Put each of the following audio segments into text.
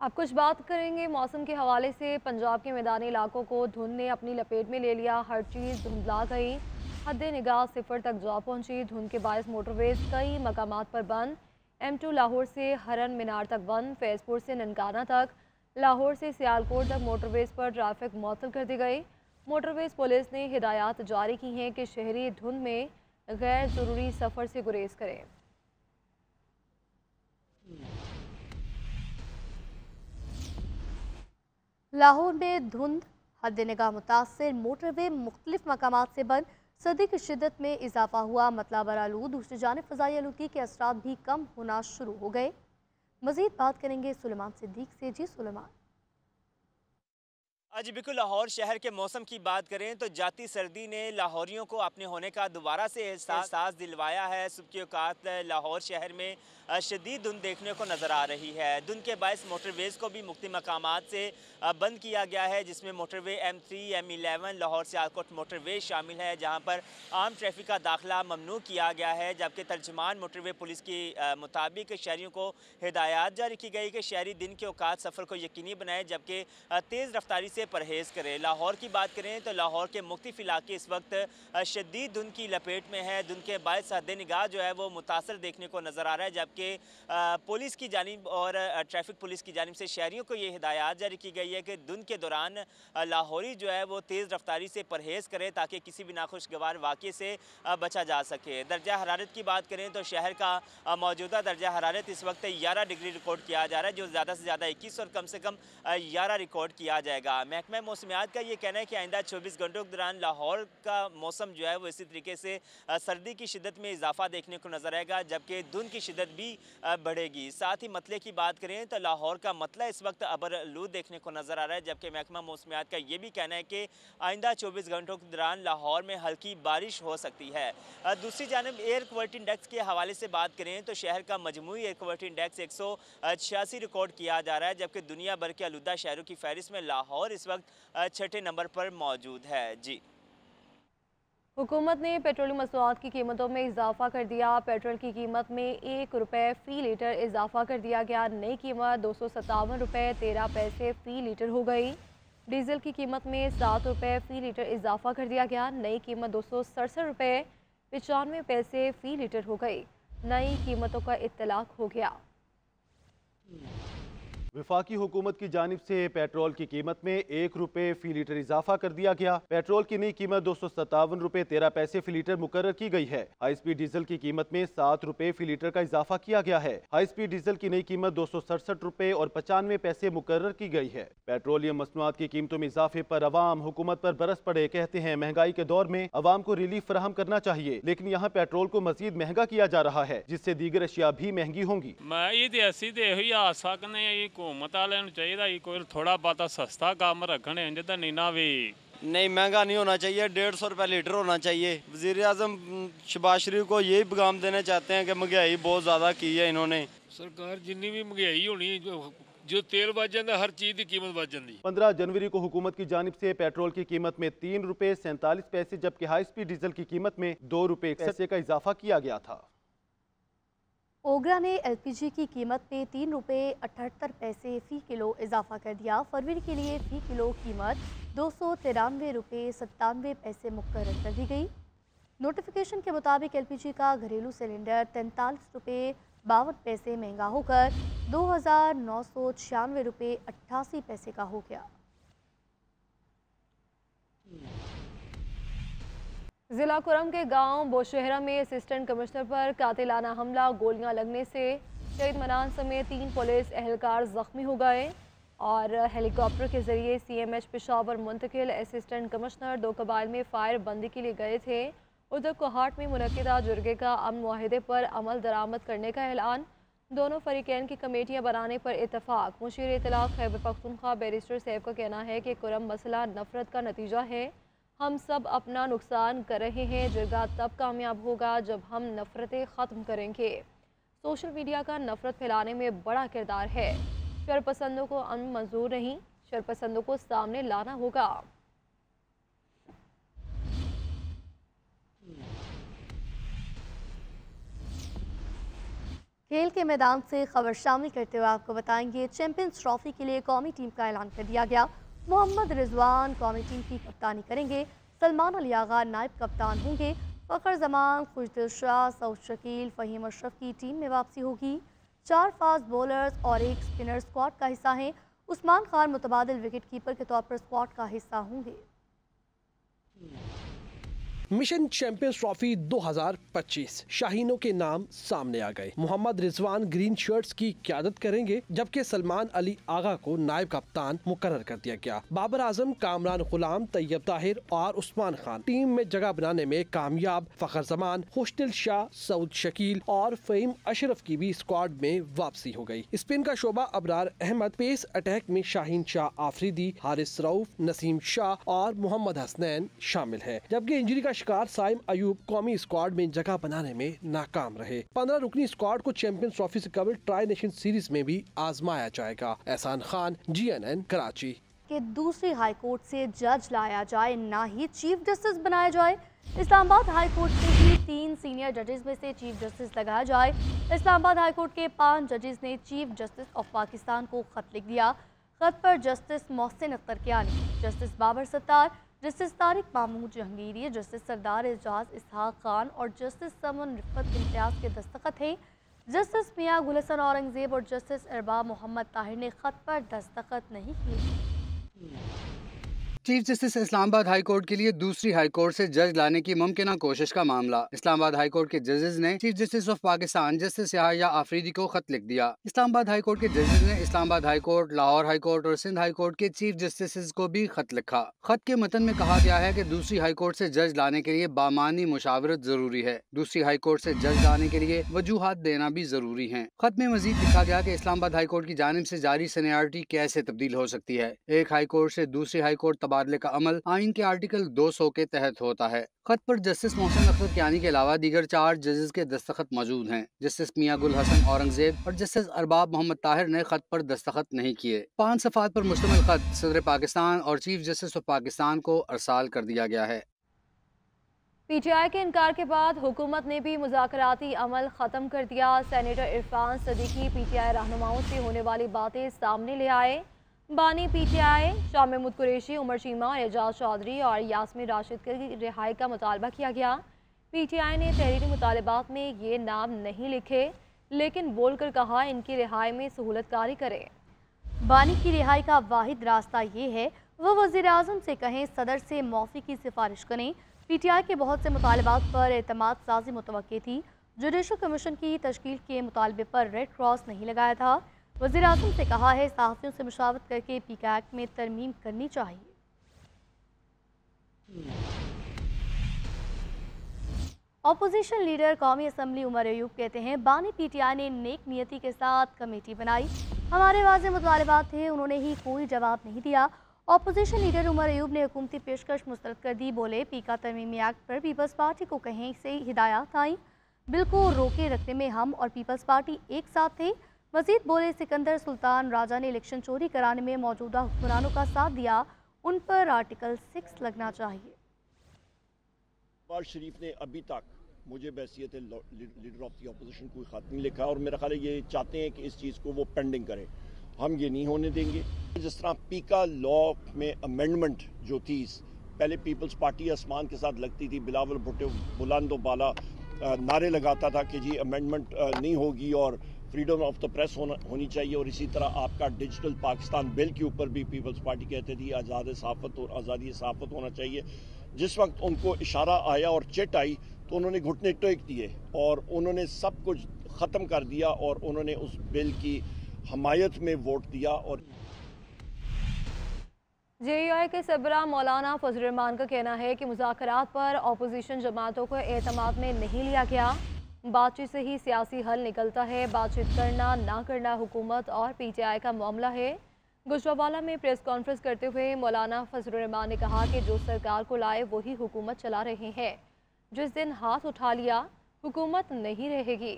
आप कुछ बात करेंगे मौसम के हवाले से। पंजाब के मैदानी इलाकों को धुंध ने अपनी लपेट में ले लिया। हर चीज़ धुंधला गई। हद निगाह सिफर तक जा पहुंची। धुंध के बायस मोटरवेज कई मकामात पर बंद। M2 लाहौर से हरन मीनार तक बंद। फैजपुर से ननकाना तक, लाहौर से सियालकोट तक मोटरवेज पर ट्रैफिक मुअत्तल कर दी गई। मोटरवेज पुलिस ने हिदायत जारी की हैं कि शहरी धुंध में गैर ज़रूरी सफ़र से गुरेज करें। लाहौर में धुंध, हद निगाह मुतासर, मोटरवे मुख्तलिफ मकामात से बंद। सर्दी की शिद्दत में इजाफा हुआ। मतला बरालू। दूसरी जानब फ़ज़ाई आलूदगी के असरात भी कम होना शुरू हो गए। मज़ीद बात करेंगे सुलेमान सिद्दीक से। जी सुलेमान। जी बिल्कुल, लाहौर शहर के मौसम की बात करें तो जाती सर्दी ने लाहौरियों को अपने होने का दोबारा से एहसास दिलवाया है। सुबह के औकात लाहौर शहर में शदीद धुंध देखने को नज़र आ रही है। धुंध के बायस मोटरवेज़ को भी मुख्तलिफ मकामात से बंद किया गया है, जिसमें motorway M3, M11 Lahore Sialkot motorway शामिल है, जहाँ पर आम ट्रैफिक का दाखिला ममनू किया गया है। जबकि तर्जमान मोटरवे पुलिस के मुताबिक शहरियों को हिदायत जारी की गई कि शहरी दिन के औकात सफ़र को यकीनी बनाएं, जबकि तेज़ रफ्तारी से परहेज़ करें। लाहौर की बात करें तो लाहौर के मुख्तलिफ इलाके इस वक्त शदीद धुंध की लपेट में है। धुंध के बायस हद निगाह जो है वो मुतासर देखने को नज़र आ रहा है, जबकि पुलिस की जानिब और ट्रैफिक पुलिस की जानिब से शहरियों को ये हिदायत जारी की गई है कि धुंध के दौरान लाहौरी जो है वो तेज़ रफ्तारी से परहेज़ करें, ताकि किसी भी नाखुशगवार वाक़े से बचा जा सके। दर्जा हरारत की बात करें तो शहर का मौजूदा दर्जा हरारत इस वक्त 11 डिग्री रिकॉर्ड किया जा रहा है, जो ज़्यादा से ज़्यादा 21 और कम से कम 11 रिकॉर्ड किया जाएगा। महकमा मौसमियात का ये कहना है कि आइंदा 24 घंटों के दौरान लाहौर का मौसम जो है वो इसी तरीके से सर्दी की शिद्दत में इजाफा देखने को नजर आएगा, जबकि धुंध की शिद्दत भी बढ़ेगी। साथ ही मतले की बात करें तो लाहौर का मतला इस वक्त अबरआलूद देखने को नजर आ रहा है, जबकि महकमा मौसमियात का ये भी कहना है कि आइंदा 24 घंटों के दौरान लाहौर में हल्की बारिश हो सकती है। दूसरी जानब एयर क्वालिटी इंडेक्स के हवाले से बात करें तो शहर का मजमूई एयर क्वालिटी इंडेक्स 186 रिकॉर्ड किया जा रहा है, जबकि दुनिया भर के आलूदा शहरों की फहरिस्त में लाहौर इस वक्त छठे नंबर पर मौजूद है। जी, हुकूमत ने पेट्रोलियम मसनूआत की कीमतों में इजाफा कर दिया। पेट्रोल की कीमत में ₹1 फ़ी लीटर इजाफा कर दिया गया। नई कीमत ₹257.13 फ़ी लीटर हो गई। डीजल की कीमत में ₹7 फ़ी लीटर इजाफा कर दिया गया। नई कीमत ₹267.95 फ़ी लीटर हो गई। नई कीमतों का इत्तलाक हो गया। वफाकी हुकूमत की जानिब से पेट्रोल की कीमत में ₹1 फ़ी लीटर इजाफा कर दिया गया। पेट्रोल की नई कीमत ₹257.13 फ़ी लीटर मुकर्रर की गई है। हाई स्पीड डीजल की कीमत में ₹7 फ़ी लीटर का इजाफा किया गया है। हाई स्पीड डीजल की नई कीमत ₹267.95 मुकर्रर की गई है। पेट्रोलियम मसनूआत की कीमतों में इजाफे पर अवाम हुकूमत पर बरस पड़े। कहते हैं महंगाई के दौर में अवाम को रिलीफ फराहम करना चाहिए, लेकिन यहाँ पेट्रोल को मजीद महंगा किया जा रहा है, जिससे दीगर अशिया भी महंगी होंगी। हुकूमत वाले चाहिए कोई थोड़ा बहुत सस्ता काम रखने नहीं, महंगा नहीं होना चाहिए, 150 रुपये लीटर होना चाहिए। वज़ीर आज़म शहबाज शरीफ को यही पैगाम देना चाहते हैं कि महंगाई बहुत ज़्यादा की है इन्होंने। सरकार जितनी भी महंगाई होनी जो तेल बच जाता हर चीज़ की कीमत बच जाती। 15 जनवरी को हुकूमत की जानिब से पेट्रोल की कीमत में ₹3.47, जबकि हाई स्पीड डीजल की कीमत में ₹2 का इजाफा किया गया था। ओगरा ने LPG की कीमत में ₹3.78 फ़ी किलो इजाफा कर दिया। फरवरी के लिए फ़ी किलो कीमत ₹293.97 मुकर्रर कर दी गई। नोटिफिकेशन के मुताबिक LPG का घरेलू सिलेंडर ₹43.52 महंगा होकर ₹2,996.88 का हो गया। जिला कुरम के गांव बोशहरा में असिस्टेंट कमिश्नर पर कातिलाना हमला, गोलियां लगने से शहीद मनान समेत 3 पुलिस एहलकार जख्मी हो गए और हेलीकॉप्टर के जरिए CMH पेशावर मुंतकिल। असिस्टेंट कमिश्नर 2 कबाइल में फायर बंदी के लिए गए थे। उधर कोहाट में मुनक्किदा जुर्गे का अमन मुआहिदे पर अमल दरामद करने का ऐलान। दोनों फरीकैन की कमेटियां बनाने पर इतफाक। मुशीर इतलाक खैबर पख्तूनख्वा बैरिस्टर सैफ का कहना है कि कुरम मसला नफरत का नतीजा है। हम सब अपना नुकसान कर रहे हैं। जरगा तब कामयाब होगा जब हम नफरतें ख़त्म करेंगे। सोशल मीडिया का नफरत फैलाने में बड़ा किरदार है। शरपसंदों को अमन मंजूर नहीं, शरपसंदों को सामने लाना होगा। खेल के मैदान से खबर शामिल करते हुए आपको बताएंगे, चैंपियंस ट्रॉफी के लिए कौमी टीम का ऐलान कर दिया गया। मोहम्मद रिजवान कौमी टीम की कप्तानी करेंगे। सलमान अली आगा नायब कप्तान होंगे। फ़खर जमान, खुशदिल शाह, सऊद शकील, फ़हीम अशरफ की टीम में वापसी होगी। 4 फास्ट बॉलर्स और 1 स्पिनर स्क्वाड का हिस्सा हैं। उस्मान खान मुतबादिल विकेट कीपर के तौर पर स्क्वाड का हिस्सा होंगे। मिशन चैंपियंस ट्रॉफी 2025 शाहीनों के नाम सामने आ गए। मोहम्मद रिजवान ग्रीन शर्ट्स की क़यादत करेंगे, जबकि सलमान अली आगा को नायब कप्तान मुकर्रर कर दिया गया। बाबर आजम, कामरान गुलाम, तैयब ताहिर और उस्मान खान टीम में जगह बनाने में कामयाब। फ़खर जमान, खुशदिल शाह, सऊद शकील और फ़हीम अशरफ की भी स्क्वाड में वापसी हो गई। स्पिन का शोबा अबरार अहमद, पेस अटैक में शाहीन शाह आफरीदी, हारिस रऊफ, नसीम शाह और मोहम्मद हसनैन शामिल है, जबकि इंजरी का शिकार साइम अयूब कौमी स्क्वाड में जगह बनाने में नाकाम रहे। 15 रुकनी स्क्वाड को चैंपियंस ट्रॉफी से कबल ट्राई नेशन सीरीज में भी आजमाया जाएगा। एहसान खान, GNN, कराची। कि दूसरी हाई कोर्ट से जज लाया जाए, ना ही चीफ जस्टिस बनाया जाए। इस्लामाबाद हाई कोर्ट से ही 3 सीनियर जजेस में से चीफ जस्टिस लगाया जाए। इस्लामाबाद हाई कोर्ट के 5 जजेस ने चीफ जस्टिस ऑफ पाकिस्तान को खत लिख दिया। खत पर justice Mohsin Akhtar Kiyani, justice Babar Sattar, justice Tariq Mahmood Jahangiri, justice Sardar Ejaz Ishaq Khan और जस्टिस समन रिफत इम्तियाज के दस्तखत हैं। जस्टिस मियां गुल हसन औरंगजेब और जस्टिस अरबाब मोहम्मद ताहिर ने खत पर दस्तखत नहीं किए। Chief justice Islamabad high court के लिए दूसरी हाई कोर्ट से जज लाने की मुमकिन कोशिश का मामला। इस्लामाबाद हाई कोर्ट के जजेस ने chief justice of Pakistan justice Yahya Afridi को खत लिख दिया। इस्लामाबाद हाई कोर्ट के जजेस ने Islamabad high court, Lahore high court और सिंध हाई कोर्ट के चीफ जस्टिस को भी खत लिखा। खत के मतन में कहा गया है कि दूसरी हाई कोर्ट से जज लाने के लिए बामानी मुशावरत जरूरी है। दूसरी हाई कोर्ट से जज लाने के लिए वजूहात देना भी जरूरी है। खत में मजीद लिखा गया कि इस्लामाबाद हाई कोर्ट की जानिब से जारी सीनियरिटी कैसे तब्दील हो सकती है। एक हाई कोर्ट से दूसरी हाई कोर्ट तबादले का अमल आइन के आर्टिकल 200 के तहत होता है। खत पर जस्टिस मोहसिन अख्तर कियानी के अलावा दीगर 4 जजेस के दस्तखत मौजूद हैं। जस्टिस मियां गुल हसन औरंगजेब और जस्टिस अरबाब मोहम्मद ताहिर ने खत पर दस्तखत नहीं किए। 5 सफ़ात पर मुश्तमिल खत सदर पाकिस्तान और चीफ जस्टिस ऑफ पाकिस्तान को अरसाल कर दिया गया है। PTI के इनकार के बाद हुकूमत ने भी मुज़ाकराती अमल ख़त्म कर दिया। सेनेटर इरफान सदीकी PTI रहनुमाओं से होने वाली बातें सामने ले आए। बानी PTI शाह महमूद कुरैशी, उमर चीमा, एजाज चौधरी और यास्मीन राशिद की रिहाई का मुतालबा किया गया। PTI ने तहरीरी मुतालबात में ये नाम नहीं लिखे, लेकिन बोलकर कहा इनकी रिहाई में सहूलतकारी करें। बानी की रिहाई का वाहिद रास्ता ये है वह वज़ीर आज़म से कहें, सदर से मौफ़ी की सिफारिश करें। PTI के बहुत से मुतालबात पर एतमाद साजी मुतवक्की थी। जुडिशल कमीशन की तश्कील के मुतालबे पर रेड क्रॉस नहीं लगाया था। वज़ीर आज़म से कहा है सहाफ़ियों से मुशावरत करके पीका एक्ट में तरमीम करनी चाहिए। अपोजिशन लीडर कौमी असम्बली उमर अयूब कहते हैं बानी PTI ने नेक नियति के साथ कमेटी बनाई, हमारे वाज़े मुतालबात थे, उन्होंने ही कोई जवाब नहीं दिया। अपोजिशन लीडर उमर अयूब ने हुकूमती पेशकश मुस्तरद कर दी। बोले पीका तरमीमी एक्ट पर पीपल्स पार्टी को कहीं से हिदायत आई, बिल को रोके रखने में हम और पीपल्स पार्टी एक साथ थे। मजीद बोले सिकंदर सुल्तान राजा ने इलेक्शन चोरी कराने में मौजूदा हुक्मरानों का साथ दिया, उन पर आर्टिकल 6 लगना चाहिए। नवाज शरीफ ने अभी तक मुझे बहसियत लीडर ऑफ दी अपोजिशन कोई खत नहीं लिखा और मेरा ख्याल है ये चाहते हैं कि इस चीज़ को वो पेंडिंग करें। हम ये नहीं होने देंगे। जिस तरह पीका लॉ में अमेंडमेंट जो थी, पहले पीपल्स पार्टी आसमान के साथ लगती थी, बिलावल भुट्टो बुलंद बाला नारे लगाता था कि जी अमेंडमेंट नहीं होगी और फ्रीडम ऑफ द प्रेस होनी चाहिए, और इसी तरह आपका डिजिटल पाकिस्तान बिल के ऊपर भी पीपल्स पार्टी कहते थी आज़ादी सहाफ़त होना चाहिए। जिस वक्त उनको इशारा आया और चिट आई तो उन्होंने घुटने टेक दिए और उन्होंने सब कुछ ख़त्म कर दिया और उन्होंने उस बिल की हमायत में वोट दिया। और JUI के सरबराह मौलाना फजल रहमान का कहना है कि मुज़ाकरात पर अपोजिशन जमातों को एतमाद में नहीं लिया गया, बातचीत से ही सियासी हल निकलता है, बातचीत करना ना करना हुकूमत और PTI का मामला है। गुजरावाला में प्रेस कॉन्फ्रेंस करते हुए मौलाना फजल रहमान ने कहा कि जो सरकार को लाए वही हुकूमत चला रहे हैं, जिस दिन हाथ उठा लिया हुकूमत नहीं रहेगी।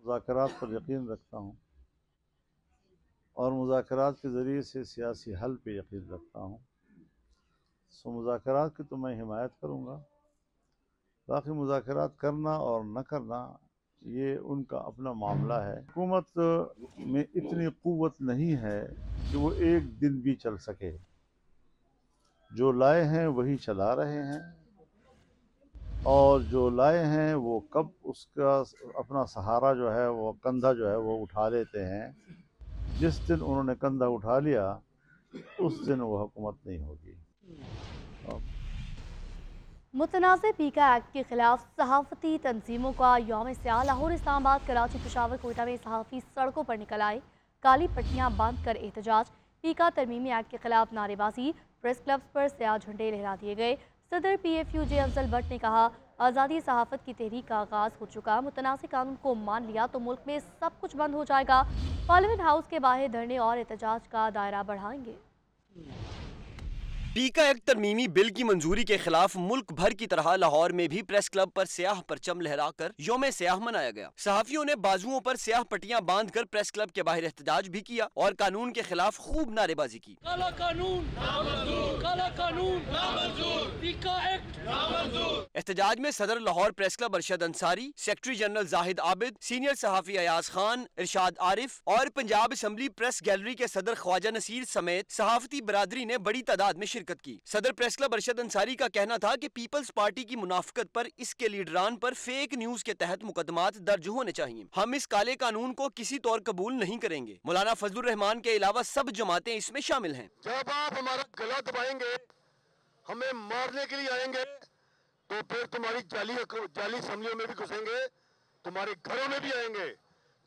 मुज़ाकरात पर यकीन रखता हूँ और मुज़ाकरात के ज़रिए से सियासी हल पे यकीन रखता हूँ। सो मुज़ाकरात की तो मैं हिमायत करूँगा। बाकी मुज़ाकरात करना और न करना ये उनका अपना मामला है। हुकूमत में इतनी कुव्वत नहीं है कि वो एक दिन भी चल सके। जो लाए हैं वही चला रहे हैं, और जो लाए हैं वो कब उसका अपना सहारा जो है, वो कंधा जो है वो उठा लेते हैं। जिस दिन उन्होंने कंधा उठा लिया उस दिन वो हुकूमत नहीं होगी। मुतनाज़ पीका एक्ट के खिलाफ सहाफ़ती तंजीमों का यौम स्याह। लाहौर, इस्लामाबाद, कराची, पेशावर, कोयटा में सहाफ़ी सड़कों पर निकल आए। काली पट्टियाँ बांध कर एहतजाज। पीका तरमीमी एक्ट के खिलाफ नारेबाजी। प्रेस क्लब्स पर स्याह झंडे लहरा दिए गए। सदर PFU जे अफजल भट्ट ने कहा, आज़ादी सहाफ़त की तहरीक का आगाज़ हो चुका। मुतनाज़ कानून को मान लिया तो मुल्क में सब कुछ बंद हो जाएगा। पार्लियामेंट हाउस के बाहर धरने और एहतजाज का दायरा बढ़ाएंगे। पीका एक्ट तरमीमी बिल की मंजूरी के खिलाफ मुल्क भर की तरह लाहौर में भी प्रेस क्लब पर स्याह परचम लहराकर यौम स्याह मनाया गया। सहाफियों ने बाजुओं पर स्याह पट्टियां बांधकर प्रेस क्लब के बाहर एहतजाज भी किया और कानून के खिलाफ खूब नारेबाजी की। काला कानून नामंजूर, काला कानून नामंजूर, पीका एक्ट नामंजूर। एहतजाज में सदर Lahore press club Arshad Ansari, secretary general Zahid Abid, senior सहाफी अयाज खान, इरशाद आरिफ और पंजाब असम्बली प्रेस गैलरी के सदर ख्वाजा नसीर समेत सहाफती बरादरी ने बड़ी तादाद में शिरकत की। सदर प्रेस क्लब अरशद अंसारी का कहना था कि पीपल्स पार्टी की मुनाफिकत पर इसके लीडरान पर फेक न्यूज के तहत मुकदमात दर्ज होने चाहिए। हम इस काले कानून को किसी तौर कबूल नहीं करेंगे। मौलाना फजलुर रहमान के अलावा सब जमातें इसमें शामिल हैं। जब आप हमारा गला दबाएंगे, हमें मारने के लिए आएंगे, तो फिर तुम्हारी जाली असम्बलियों में भी घुसेंगे, तुम्हारे घरों में भी आएंगे,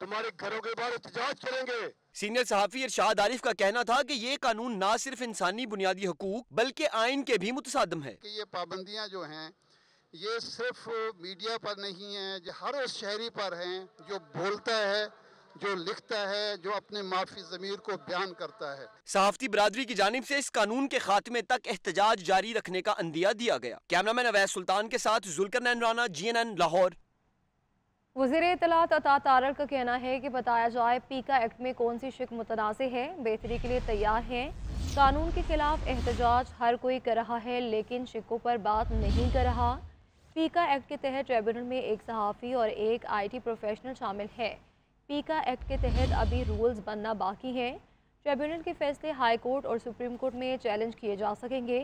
तुम्हारे घरों के बाहर एहतजाज करेंगे। सीनियर सहाफी इरशाद आरिफ का कहना था कि ये कानून न सिर्फ इंसानी बुनियादी हकूक बल्कि आइन के भी मुतसादम है। कि ये पाबंदियां जो हैं ये सिर्फ मीडिया पर नहीं है, ये हर उस शहरी पर हैं जो बोलता है, जो लिखता है, जो अपने माफी ज़मीर को बयान करता है। सहाफती बरादरी की जानिब से इस कानून के खात्मे तक एहतजाज जारी रखने का अंदिया दिया गया। कैमरामैन अवैस सुल्तान के साथ जुल्करनैन राना, GNN लाहौर। वज़ीर इत्तलात अता तारड़ का कहना है कि बताया जाए पीका एक्ट में कौन सी शिक मुतनाज़ है, बेहतरी के लिए तैयार हैं। कानून के खिलाफ एहतजाज हर कोई कर रहा है लेकिन शिकों पर बात नहीं कर रहा। पीका एक्ट के तहत ट्रिब्यूनल में एक सहाफ़ी और एक IT प्रोफेशनल शामिल है। पीका एक्ट के तहत अभी रूल्स बनना बाकी हैं। ट्रिब्यूनल के फैसले हाई कोर्ट और सुप्रीम कोर्ट में चैलेंज किए जा सकेंगे।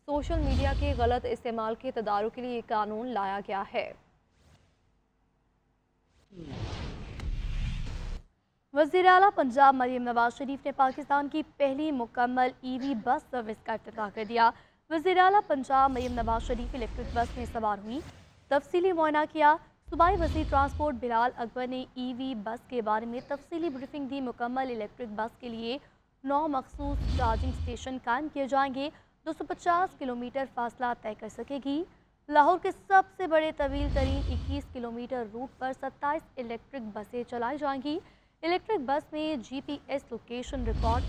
सोशल मीडिया के गलत इस्तेमाल के तदारुक के लिए कानून लाया गया है। वज़ीर आला पंजाब मरियम नवाज शरीफ ने पाकिस्तान की पहली मुकम्मल EV बस सर्विस का इफ्तिताह कर दिया। वज़ीर आला पंजाब मरियम नवाज शरीफ इलेक्ट्रिक बस में सवार हुई, तफसीली मुआयना किया। सूबाई वज़ीर ट्रांसपोर्ट बिलाल अकबर ने EV बस के बारे में तफसीली ब्रीफिंग दी। मुकम्मल इलेक्ट्रिक बस के लिए 9 मखसूस चार्जिंग स्टेशन कायम किए जाएंगे। 250 किलोमीटर फासला तय कर सकेगी। लाहौर के सबसे बड़े तवील तरीन 21 किलोमीटर रूट पर 27 इलेक्ट्रिक बसें चलाई जाएंगी। इलेक्ट्रिक बस में GPS location record,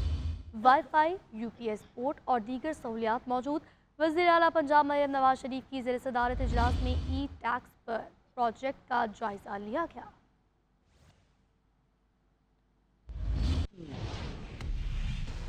wifi, UPS port और दीगर सहूलियात मौजूद। वज़ीर आला पंजाब मरियम नवाज शरीफ की ज़ेर सदारत इजलास में E-टैक्स पर प्रोजेक्ट का जायजा लिया गया।